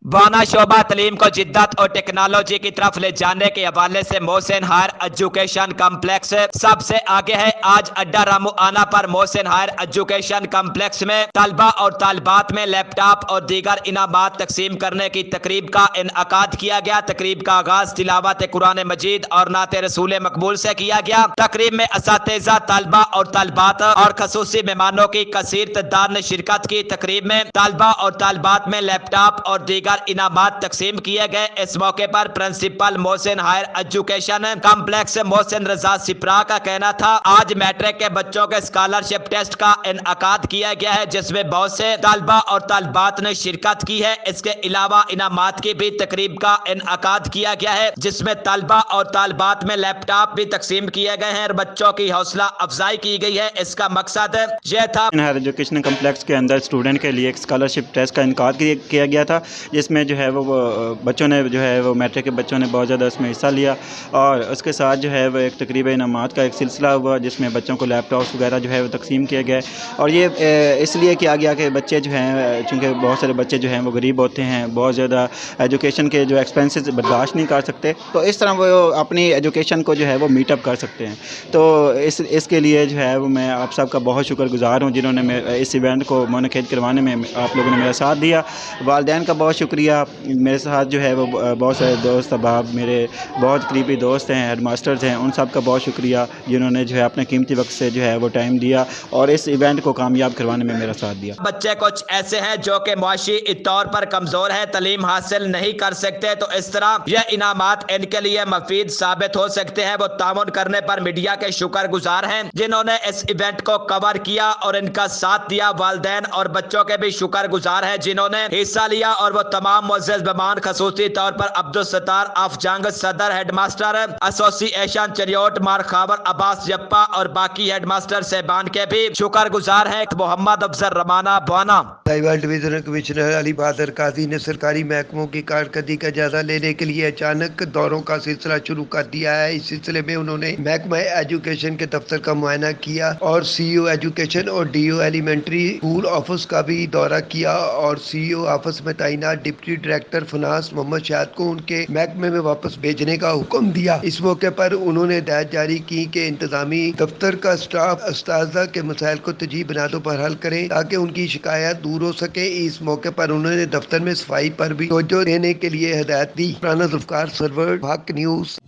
वाना शोबा तालीम को जिद्दत और टेक्नोलॉजी की तरफ ले जाने के हवाले से मोहसिन हायर एजुकेशन कम्प्लेक्स सबसे आगे है। आज अड्डा रामू आना पर मोहसिन हायर एजुकेशन कम्प्लेक्स में तलबा और तालिबात में लैपटॉप और दीगर इनामात तकसीम करने की तकरीब का इनअकाद किया गया। तकरीब का आगाज तिलावत कुरान मजीद और नात रसूल मकबूल से किया गया। तकरीब में असातिज़ा, तलबा और तालिबात और खसूसी मेहमानों की कसीर तादाद ने शिरकत की। तकरीब में तलबा और तालिबात में लैपटॉप और दीगर इनामात तकसीम किए गए। इस मौके पर principal Mohsin higher education complex Mohsin Raza Sipra का कहना था, आज मैट्रिक के बच्चों के स्कॉलरशिप टेस्ट का इनअकाद किया गया है, जिसमें बहुत से तलबा और तालिबात ने शिरकत की है। इसके अलावा इनामात की भी तकरीब का इनअकाद किया गया है, जिसमें तलबा और तालिबात में लैपटॉप भी तकसीम किए गए हैं और बच्चों की हौसला अफजाई की गई है। इसका मकसद यह था हायर एजुकेशन कम्प्लेक्स के अंदर स्टूडेंट के लिए एक स्कॉलरशिप टेस्ट का इनकार किया गया था, जिसमें जो है वो बच्चों ने जो है वो मैट्रिक के बच्चों ने बहुत ज़्यादा उसमें हिस्सा लिया। और उसके साथ जो है वो एक तकरीब इनामात का एक सिलसिला हुआ, जिसमें बच्चों को लैपटॉप्स वगैरह जो है वो तकसीम किए गए। और ये इसलिए किया गया कि बच्चे जो हैं, चूँकि बहुत सारे बच्चे जो हैं वो गरीब होते हैं, बहुत ज़्यादा एजुकेशन के जो एक्सपेंसेस बर्दाश्त नहीं कर सकते, तो इस तरह वो अपनी एजुकेशन को जो है वो मीटअप कर सकते हैं। तो इसके लिए जो है वो मैं आप सब का बहुत शुक्रगुजार हूँ, जिन्होंने इस इवेंट को मुनक़िद करवाने में आप लोगों ने मेरा साथ दिया। वालिदैन का बहुत शुक्रिया। मेरे साथ जो है वो बहुत सारे दोस्त अहबाब, मेरे बहुत करीबी दोस्त हैं, हेड मास्टर्स हैं, उन सब का बहुत शुक्रिया, जिन्होंने जो है अपने कीमती वक्त से जो है वो टाइम दिया और इस इवेंट को कामयाब करवाने में मेरा साथ दिया। बच्चे कुछ ऐसे हैं जो कि मुआशी तौर पर कमजोर है, तालीम हासिल नहीं कर सकते, तो इस तरह यह इनामात इनके लिए मुफीद साबित हो सकते हैं। वो तामुन करने पर मीडिया के शुक्रगुजार हैं, जिन्होंने इस इवेंट को कवर किया और इनका साथ दिया। वालिदैन और बच्चों के भी शुक्रगुजार हैं, जिन्होंने हिस्सा लिया। और वो तमाम मुअज़्ज़ज़ मेहमान खसूसी तौर पर अब्दुल सत्तार अफजंग, सदर हेडमास्टर एसोसिएशन चरियोट, मारखावर अब्बास जप्पा और बाकी हेडमास्टर साहबान के भी शुक्रगुजार हैं। मोहम्मद अफजल रमाना बवाना। साहिवाल डिवीजनल कमिश्नर अली बहादुर काजी ने सरकारी महकमों की कारकर्दगी का जायजा लेने के लिए अचानक दौरों का सिलसिला शुरू कर दिया है। इस सिलसिले में उन्होंने महकमा एजुकेशन के दफ्तर का मुआयना किया और सीईओ एजुकेशन और डीओ एलिमेंट्री स्कूल ऑफिस का भी दौरा किया और सीईओ ऑफिस में तैनात deputy director finance Mohammad Shahid को उनके महकमे में वापस भेजने का हुक्म दिया। इस मौके पर उन्होंने हिदायत जारी की कि इंतजामी दफ्तर का स्टाफ अस्ताज़ा के मसाइल को तजीब बुनियादों पर हल करें ताकि उनकी शिकायत दूर हो सके। इस मौके पर उन्होंने दफ्तर में सफाई पर भी तवज्जो देने के लिए हिदायत दी। राना जुल्फ़िकार सरवर, हक न्यूज़।